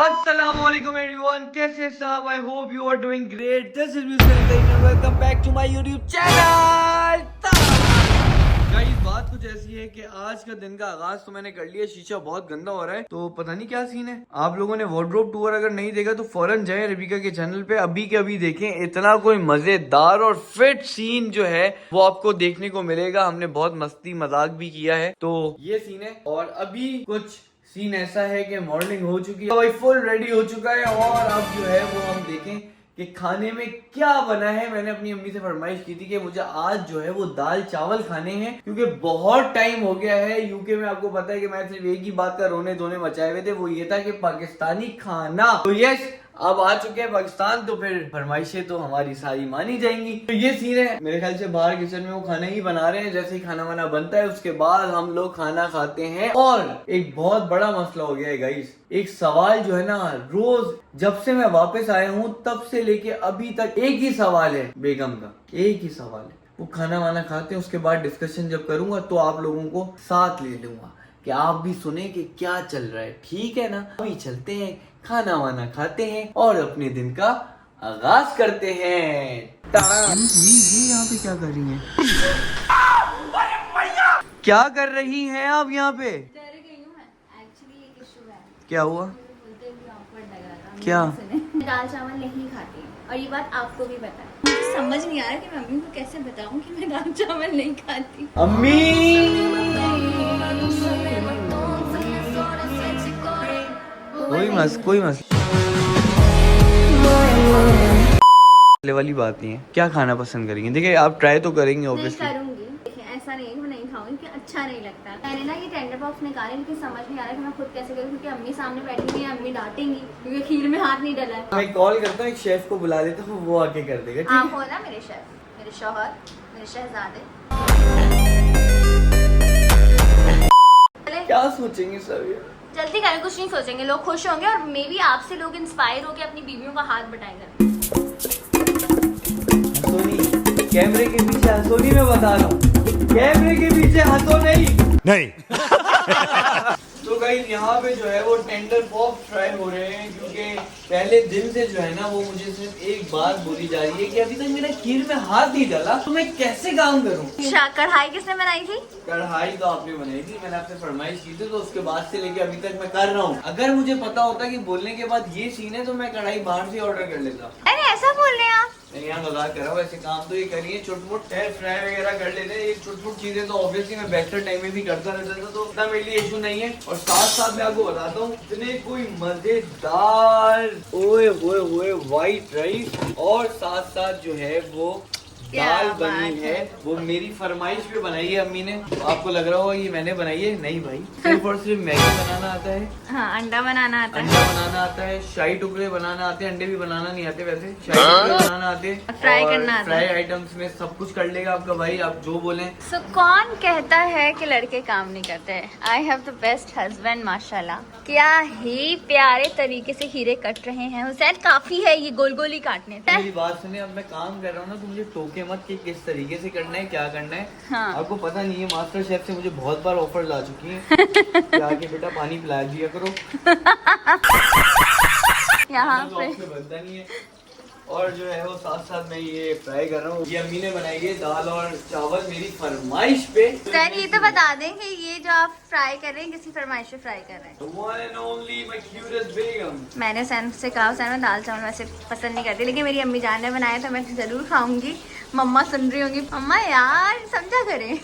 Assalamualaikum everyone, कैसे साहब? I hope you are doing great. This is Mr. and welcome back to my YouTube channel. Guys बात कुछ ऐसी है कि आज का दिन का आगाज तो मैंने कर लिया। शीशा बहुत गंदा हो रहा है तो पता नहीं क्या सीन है। आप लोगों ने वार्डरोब टूर अगर नहीं देखा तो फौरन जाएं रबीका के चैनल पे, अभी के अभी देखें। इतना कोई मजेदार और फिट सीन जो है वो आपको देखने को मिलेगा। हमने बहुत मस्ती मजाक भी किया है, तो ये सीन है। और अभी कुछ सीन ऐसा है कि मॉर्निंग हो चुकी है, भाई फुल रेडी हो चुका है और अब जो है वो हम देखें कि खाने में क्या बना है। मैंने अपनी अम्मी से फरमाइश की थी कि मुझे आज जो है वो दाल चावल खाने हैं, क्योंकि बहुत टाइम हो गया है यूके में। आपको पता है कि मैं सिर्फ एक ही बात का रोने धोने मचाए हुए थे, वो ये था कि पाकिस्तानी खाना। तो यस, अब आ चुके हैं पाकिस्तान, तो फिर फरमाइशें तो हमारी सारी मानी जाएंगी। तो ये सीन है। मेरे ख्याल से बाहर किचन में वो खाना ही बना रहे हैं। जैसे ही खाना वाना बनता है उसके बाद हम लोग खाना खाते हैं। और एक बहुत बड़ा मसला हो गया है गाइस। एक सवाल जो है ना, रोज जब से मैं वापस आया हूँ तब से लेके अभी तक एक ही सवाल है बेगम का, एक ही सवाल है। वो खाना वाना खाते हैं, उसके बाद डिस्कशन जब करूंगा तो आप लोगों को साथ ले लूंगा कि आप भी सुने कि क्या चल रहा है। ठीक है ना? अभी चलते हैं, खाना वाना खाते हैं और अपने दिन का आगाज करते हैं। ये यहाँ पे क्या कर रही हैं? क्या कर रही हैं आप यहाँ पे? क्या हुआ? क्या? दाल चावल नहीं खाती और ये बात आपको भी पता है। मुझे समझ नहीं आ रहा कि मैं अम्मी को कैसे बताऊं कि मैं दाल चावल नहीं खाती। अम्मी कोई मस वाली बात नहीं है। क्या खाना पसंद करेंगे? देखिए आप ट्राई तो करेंगे ऑब्वियसली। करूंगी, देखिए ऐसा नहीं है कि मैं नहीं खाऊंगी, कि अच्छा नहीं लगता। मैंने ना ये टेंडर बॉक्स निकाले, लेकिन समझ नहीं आ रहा कि मैं खुद कैसे करूं, क्योंकि अम्मी सामने बैठी हुई है, अम्मी डांटेंगी क्योंकि खीर में हाथ नहीं डला है। मैं कॉल करता हूँ, एक शेफ को बुला लेता हूँ, वो आके कर देगा। आप हो ना मेरे शेफ, मेरे शौहर, मेरे शहजादे। क्या सोचेंगे सब ये? जल्दी करें, कुछ नहीं सोचेंगे, लोग खुश होंगे और मे बी आपसे लोग इंस्पायर होकर अपनी बीवियों का हाथ बटाएंगे। सोनी कैमरे के पीछे, सोनी मैं बता रहा हूँ, कैमरे के पीछे हंसो नहीं। तो गाइस यहाँ पे जो है वो टेंडर पॉप फ्राई हो रहे हैं, क्योंकि पहले दिन से जो है ना वो मुझे सिर्फ एक बात बोली जा रही है कि अभी तक मेरा खीर में हाथ नहीं डाला, तो मैं कैसे काम करूँ? कढ़ाई किसने बनाई थी? कढ़ाई तो आपने बनाई थी, मैंने आपसे फरमाइश की थी, तो उसके बाद से लेके अभी तक मैं कर रहा हूँ। अगर मुझे पता होता कि बोलने के बाद ये सीन है तो मैं कढ़ाई बाहर से ऑर्डर कर लेता। अरे ऐसा बोल रहे हैं आप? मैं यहाँ मजाक कर रहा हूँ, ऐसे काम तो ये करिए, छोट-मोट एयर फ्राई वगैरह कर लेते हैं। ये छोट-मोट चीजें तो ऑब्वियसली मैं बैटर टाइम में भी करता रहता था, तो इतना मेरे लिए इशू नहीं है। और साथ साथ मैं आपको बताता हूँ, इतने कोई मजेदार ओए होए व्हाइट राइस और साथ साथ जो है वो दाल बनी है, वो मेरी फरमाइश पे बनाई है अम्मी ने। आपको लग रहा होगा ये मैंने बनाई है, नहीं भाई, सिर्फ और सिर्फ मैगी बनाना आता है। हाँ, अंडा बनाना आता है, अंडा बनाना आता है, शाही टुकड़े बनाना आते हैं। अंडे भी बनाना नहीं आते वैसे, शाही टुकड़े बनाना आते हैं, फ्राई करना आता है। फ्राई आइटम्स में सब कुछ कर लेगा आपका भाई, आप जो बोले। So, कौन कहता है कि लड़के काम नहीं करते? I have the best husband माशाल्लाह। क्या ही प्यारे तरीके से हीरे कट रहे हैं हुसैन, काफी है ये गोल गोल ही काटने। मेरी बात सुने, अब मैं काम कर रहा हूँ ना, तो मुझे टोके मत कि किस तरीके से करना है, क्या करना है। हाँ। आपको पता नहीं है, मास्टर शेफ से मुझे बहुत बार ऑफर ला चुकी है कि आके बेटा पानी पिला दिया करो। यहाँ पे बनता नहीं है। और जो है वो साथ साथ मैं ये फ्राई कर रहा हूँ। ये अम्मी ने बनाई है दाल और चावल मेरी फरमाइश पे। सर ये तो बता दें कि ये जो आप फ्राई कर रहे हैं किसी फरमाइश पे फ्राई कर रहे हैं? One and only my cutest बेगम। मैंने सैन से कहा, सैन में दाल चावल वैसे पसंद नहीं करती, लेकिन मेरी अम्मी जान ने बनाया तो मैं जरूर खाऊंगी। मम्मा सुन रही होंगी, मम्मा यार समझा करें।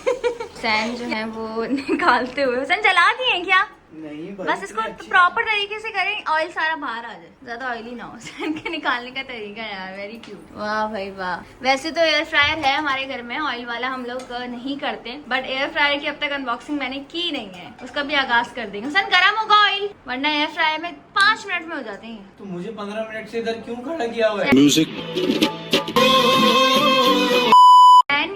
सैन जो है वो निकालते हुए, सैन जला दिए क्या? नहीं बस इसको प्रॉपर तरीके से करें, ऑयल सारा बाहर आ जाए, ज्यादा ऑयली ना हो। सैन के निकालने का तरीका यार वेरी क्यूट। वाह भाई वाह। वैसे तो एयर फ्रायर है हमारे घर में, ऑयल वाला हम लोग नहीं करते, बट एयर फ्रायर की अब तक अनबॉक्सिंग मैंने की नहीं है, उसका भी आगाज कर देंगे। सैन गर्म होगा ऑयल, वरना एयर फ्रायर में 5 मिनट में हो जाते हैं। तो मुझे 15 मिनट से इधर क्यों खड़ा किया हुआ है?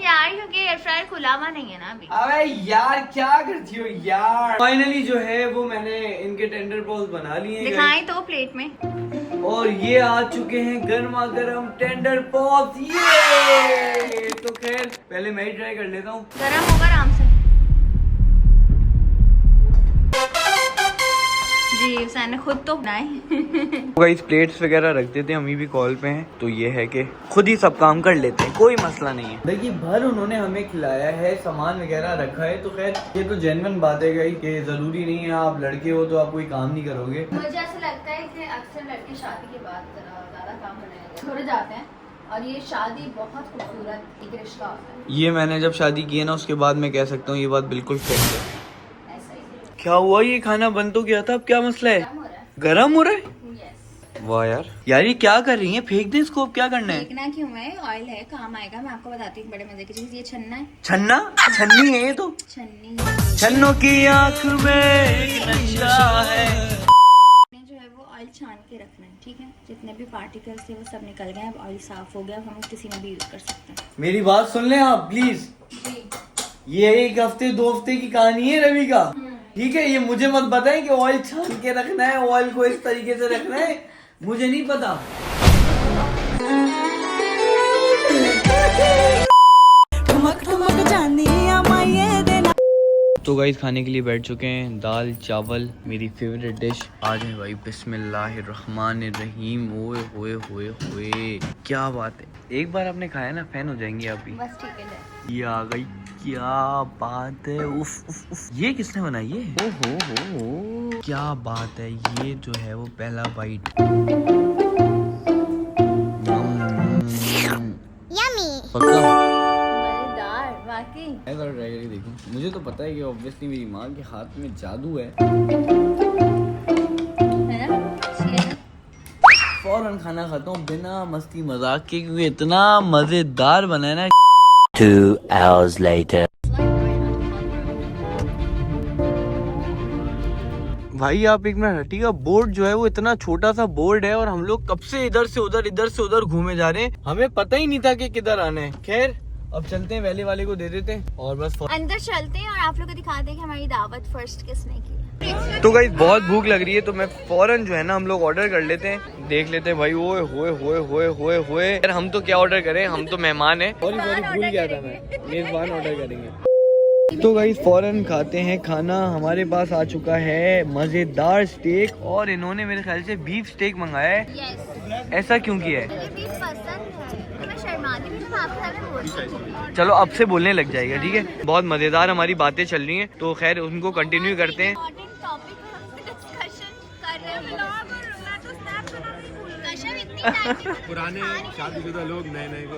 यार क्योंकि एयर फ्रायर खुला हुआ नहीं है ना अभी। अबे यार क्या करती हो यार। फाइनली जो है वो मैंने इनके टेंडर बॉल्स बना लिए, दिखाएं तो प्लेट में, और ये आ चुके हैं गर्मा गर्म टेंडर पॉप्स। ये तो खैर पहले मैं ही ट्राई कर लेता हूँ। गरम होगा आराम से। जी हुसैन ने खुद तो बनाए। गाइस प्लेट्स वगैरह रख देते हैं, हम भी कॉल पे हैं तो ये है कि खुद ही सब काम कर लेते हैं, कोई मसला नहीं है। देखिए भर उन्होंने हमें खिलाया है, सामान वगैरह रखा है, तो खैर ये तो जेन्युइन बात है गई कि जरूरी नहीं है आप लड़के हो तो आप कोई काम नहीं करोगे। मुझे ऐसा लगता है कि अक्सर लड़के शादी के बाद ज्यादा काम करने थोड़े जाते हैं, और ये शादी बहुत खूबसूरत एक रिश्ता होता है। ये मैंने जब शादी की है ना उसके बाद मैं कह सकता हूँ ये बात बिल्कुल फैक्ट है। ऐसा ही क्या हुआ, ये खाना बन तो गया था, अब क्या मसला है? काम हो रहा है। गरम हो रहा है? यस। वाह यार ये क्या कर रही है? फेंक दे इसको, अब क्या करना है? देखना क्यों है, ऑयल है, काम आएगा। मैं आपको बताती हूँ बड़े मजे की चीज, ये छन्ना है। छन्ना? छन्नी है ये तो। छन्नी छन्नों की आंख में एक नशा है। जो है वो ऑयल छान के रखना है, ठीक है? जितने भी पार्टिकल्स थे वो सब निकल गए, अब ऑयल साफ हो गया, अब हम किसी में भी यूज कर सकते हैं। मेरी बात सुन लें आप प्लीज, ये 1 हफ्ते 2 हफ्ते की कहानी है रबीका, ठीक है? ये मुझे मत बताएं कि ऑयल छान के रखना है, ऑयल को इस तरीके से रखना है, मुझे नहीं पता। तो गाइस खाने के लिए बैठ चुके हैं, दाल चावल मेरी फेवरेट डिश। आज है भाई बिस्मिल्लाहिर्रहमानिर्रहीम। ओए होए होए होए क्या बात है, एक बार आपने खाया ना फैन हो जाएंगे आप भी। बस ठीक है। ये आ गई, क्या बात है, उफ उफ उफ। ये किसने बनाई है? ओ हो, क्या बात है। ये जो है वो पहला बाइट, पक्का ट्राई करके देखूं। मुझे तो पता है कि ऑब्वियसली मेरी माँ के हाथ में जादू है ना? फौरन खाना खाता हूँ बिना मस्ती मजाक के, क्योंकि इतना मजेदार बना है ना। 2 hours later. भाई आप एक मिनट हटिएगा, बोर्ड जो है वो इतना छोटा सा बोर्ड है और हम लोग कब से इधर से उधर घूमे जा रहे हैं, हमें पता ही नहीं था कि किधर आना है। खैर अब चलते हैं, पहले वाले को दे देते हैं और बस अंदर चलते हैं और आप लोग को दिखाते हैं कि हमारी दावत फर्स्ट किसने की है। तो गाइस बहुत भूख लग रही है तो मैं फौरन जो है ना हम लोग ऑर्डर कर लेते हैं, देख लेते हैं भाई। ओए होए होए होए होए होए यार, हम तो क्या ऑर्डर करें, हम तो मेहमान हैं। सॉरी भूल गया था मैं, मेजबान ऑर्डर करेंगे। तो गाइस फौरन खाते हैं खाना। हमारे पास आ चुका है मजेदार स्टेक और इन्होंने मेरे ख्याल से बीफ स्टेक मंगाया है। yes. ऐसा क्यों किया है? मुझे बीफ पसंद है, मैं शर्माती भी, तो मैं आपके सामने बोल सकती हूँ। चलो अब से बोलने लग जाएगा, ठीक है? बहुत मजेदार हमारी बातें चल रही हैं तो खैर उनको कंटिन्यू करते हैं। टॉपिक पे हम डिस्कशन कर रहे हैं, पुराने शादीशुदा लोग नए नए को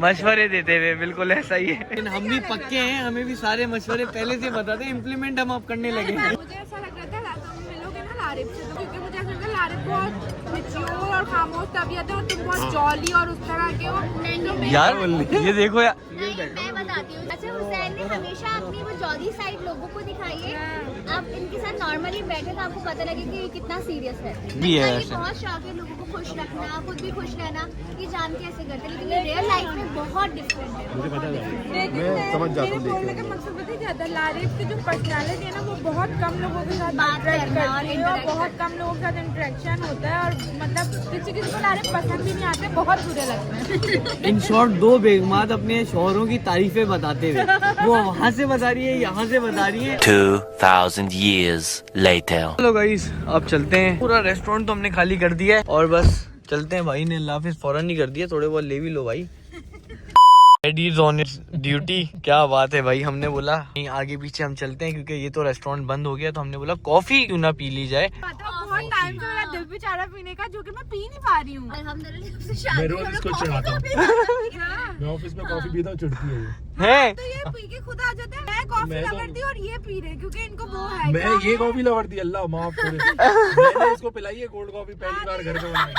मशवरे देते हुए, बिल्कुल ऐसा ही है। हम भी पक्के हैं, हमें भी सारे मशवरे पहले से बताते हैं, इम्प्लीमेंट हम अब करने लगे हैं। मुझे ऐसा लग रहा था तुम मिलोगे ना लारिफ से, तो क्योंकि मुझे ऐसा लगता है लारिफ बहुत मैच्योर और खामोश तबीयत है और तुम बहुत जॉली और उस तरह के हो। यार ये देखो यार, मैं बताती हूँ। अच्छा हुसैन ने हमेशा अपनी वो जॉली साइड लोगों को दिखाई है, आप इनके साथ नॉर्मली बैठे तो आपको पता लगे कि ये कितना सीरियस है। भी है ये ऐसे। बहुत शौक है लोगों को खुश रखना, खुद भी खुश रहना, ये जान के ऐसे करते हैं, लेकिन ये रियल लाइफ में बहुत डिफरेंट है। मुझे पता है, लेकिन मैं समझ जाता हूँ मेरे बोलने का मकसद पता है क्या था, लारिफ की जो पर्सनालिटी है ना वो बहुत कम लोगों के साथ बात इंटरेक्ट करना और करती है और interact बहुत कम लोगों के साथ इंटरेक्शन होता है और मतलब किसी किसी को लारिफ पसंद भी नहीं आते, बहुत बुरे लगते हैं। इन शॉर्ट 2 बेगमात अपने शौहरों की तारीफें बताते हुए, वो वहाँ से बता रही है, यहाँ से बता रही है। 2000 years later. चलो गाइस अब चलते हैं, पूरा रेस्टोरेंट तो हमने खाली कर दिया है और बस चलते हैं। भाई ने अल्लाह हाफिज़ फौरन नहीं कर दिया, थोड़े बहुत ले भी लो भाई। Ladies on its duty, क्या बात है भाई। हमने बोला नहीं आगे पीछे हम चलते हैं क्योंकि ये तो रेस्टोरेंट बंद हो गया, तो हमने बोला कॉफी क्यों ना पी ली जाए। बहुत टाइम से मेरा दिल भी चाह रहा पीने का, जो कि मैं पी नहीं पा रही हूँ। अल्हम्दुलिल्लाह मैं रोज इसको चढ़ाता हूँ। मैं ऑफिस में कॉफी पीता हूँ, चिढ़ती है ये। हैं? तो ये पी के खुद आ जाते हैं। मैं कॉफी मैं तो- लवर थी और ये पी रहे क्योंकि इनको वो है। मैं ये कॉफी लवर थी, अल्लाह माफ करे। मैंने इसको पिलाई है कोल्ड कॉफी पहली बार घर में बनाई।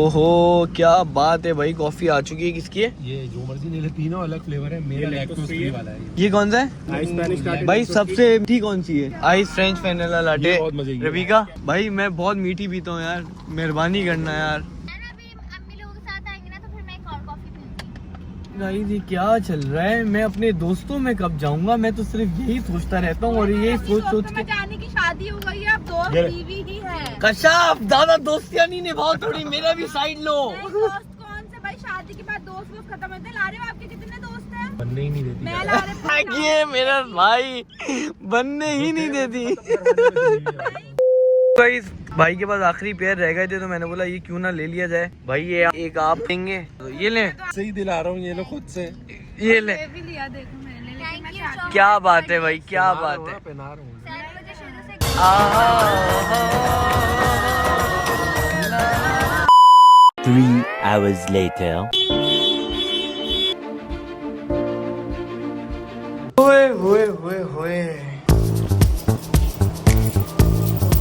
हो क्या बात है भाई। कॉफी आ चुकी है, किसकी है? ये जो मर्जी ले ले, तीनों अलग फ्लेवर है। मेरा लैक्टोज फ्री वाला है। ये कौन सा है? आइस स्पेनिश लाटे भाई सबसे मीठी कौन सी है? Ice French vanilla latte. ये बहुत मजे की है। रबीका भाई मैं बहुत मीठी पीता हूँ यार, मेहरबानी करना यार। अम्मी लोगों के साथ आएंगे ना तो फिर मैं एक और कॉफी पीऊंगी। गाइस ये क्या चल रहा है? मैं अपने दोस्तों में कब जाऊंगा? मैं तो सिर्फ यही सोचता रहता हूँ और यही सोच के जाने की शादी हो गई है, अब दोस्त बीवी ही है। कशाफ ज्यादा दोस्तियां नहीं निभाओ, थोड़ी मेरा भी साइड लो। दोस्त कौन से भाई, शादी के बाद दोस्त वोस्त खत्म होते हैं। लारिब आपके कितने दोस्त हैं? बनने ही नहीं देती मैं लारिब ये मेरा भाई बनने ही नहीं देती। तो इस भाई के पास आखिरी पेयर रह गए थे तो मैंने बोला ये क्यों ना ले लिया जाए। भाई ये एक आप देंगे तो ये ले। सही दिला रहा हूँ, ये लो खुद से। ये ले। ये भी लिया देखो मैंने, लेकिन मैं चाहती हूँ। क्या बात है भाई, क्या बात है। पहना रहा हूँ। मुझे शुरू से आहा। 3 hours later. होए होए होए होए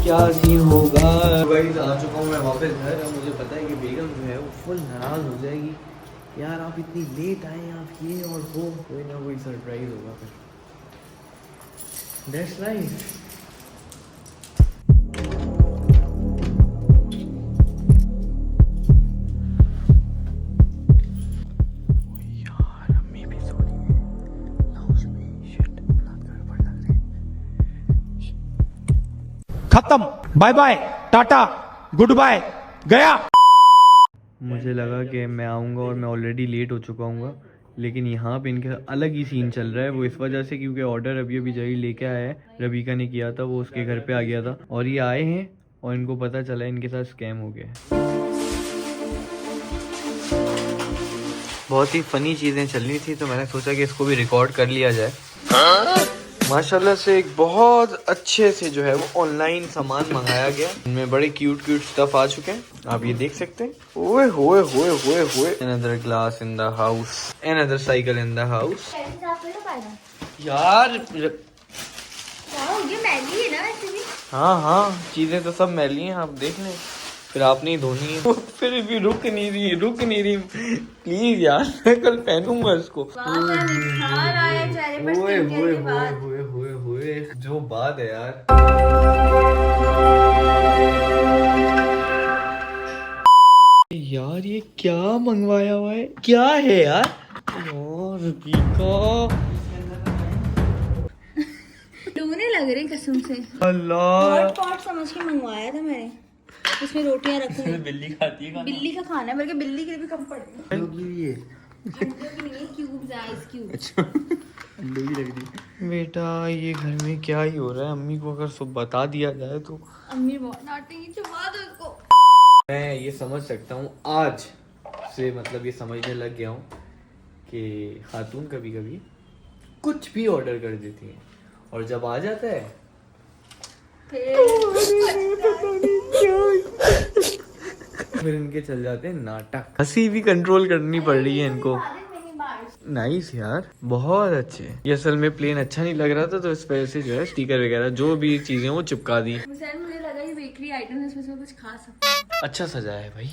क्या सीन होगा। गाइस आ चुका हूँ मैं वापस घर। अब मुझे पता है कि बेगम जो है वो फुल नाराज हो जाएगी, यार आप इतनी लेट आए, आप ये और वो, कोई ना कोई सरप्राइज होगा फिर। That's life. यार अम्मी भी सो रही है। हाउस में शिट हाथ गड़बड़ लग रहे हैं। खत्म, bye bye, tata, goodbye, गया। मुझे लगा कि मैं आऊँगा और मैं ऑलरेडी लेट हो चुका हूँ, लेकिन यहाँ पे इनके अलग ही सीन चल रहा है। वो इस वजह से क्योंकि ऑर्डर अभी अभी जही लेके आया है, रबीका ने किया था, वो उसके घर पे आ गया था और ये आए हैं और इनको पता चला इनके साथ स्कैम हो गया है। बहुत ही फनी चीज़ें चल रही थी तो मैंने सोचा कि इसको भी रिकॉर्ड कर लिया जाए। माशाल्लाह से एक बहुत अच्छे से जो है वो ऑनलाइन सामान मंगाया गया। इनमें बड़े क्यूट क्यूट स्टफ आ चुके हैं, आप ये देख सकते हैं। ओए होए होए होए होए। Another glass in the house, another cycle in the house. यार क्या हो गया? मैली है ना वैसे भी। हाँ हाँ, चीजें तो सब मैली हैं, आप देख लें। फिर आपने ही धोनी है। वो फिर भी रुक नहीं रही। प्लीज यार मैं कल पहनूंगा इसको। निखार आया चेहरे पर ओए स्किन केयर होए के बाद। होए होए होए, जो बात है यार। यार ये क्या मंगवाया हुआ है, क्या है यार? यार रबीका डूने लग रहे कसम से। अल्लाह। हॉट पॉट समझ के मंगवाया था मैंने, उसमें रोटियां रखूंगी। बिल्ली खाती है बिल्ली का खाना है, बल्कि बिल्ली के लिए भी कम पड़ रही ये अंडों की नहीं है, क्यूब्स आइस क्यूब। अच्छा अंडे भी लग रही। बेटा ये घर में क्या ही हो रहा है, अम्मी को अगर सब बता दिया जाए तो। अम्मी बहुत डांटेंगी, छुपा दो उसको। मैं ये समझ सकता हूँ आज से, मतलब ये समझने लग गया हूँ कि खातून कभी कभी कुछ भी ऑर्डर कर देती हैं और जब आ जाता है फिर इनके चल जाते हैं नाटक। हंसी भी कंट्रोल करनी पड़ रही है इनको। नाइस यार, बहुत अच्छे। ये असल में प्लेन अच्छा नहीं लग रहा था तो इस वजह से जो है स्टिकर वगैरह जो भी चीजें वो चिपका दी। मुझे लगा ये बेकरी आइटम इसमें से कुछ खा सकते हैं। अच्छा सजा है भाई,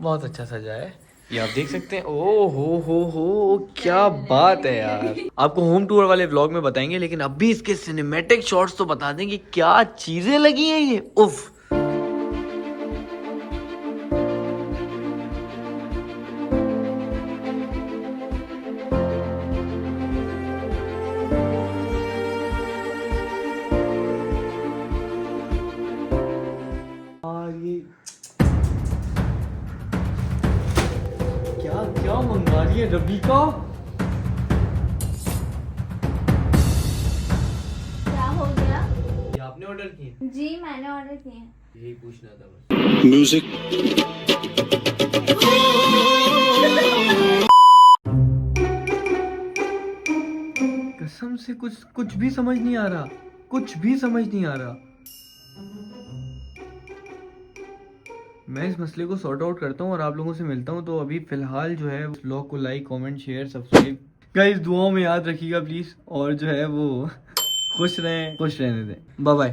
बहुत अच्छा सजा है। ये आप देख सकते हैं। ओ हो क्या बात है यार। आपको होम टूर वाले व्लॉग में बताएंगे, लेकिन अभी इसके सिनेमैटिक शॉट्स तो बता देंगे क्या चीजें लगी हैं ये। उफ। क्या मंगा रही है रबीका? क्या हो गया? ये आपने ऑर्डर किए? जी मैंने ऑर्डर किए हैं। यही पूछना था बस। म्यूजिक। कसम से कुछ भी समझ नहीं आ रहा, कुछ भी समझ नहीं आ रहा। मैं इस मसले को सॉर्ट आउट करता हूँ और आप लोगों से मिलता हूँ। तो अभी फिलहाल जो है ब्लॉग को like comment share subscribe guys दुआओं में याद रखिएगा प्लीज, और जो है वो खुश रहने दें। Bye bye.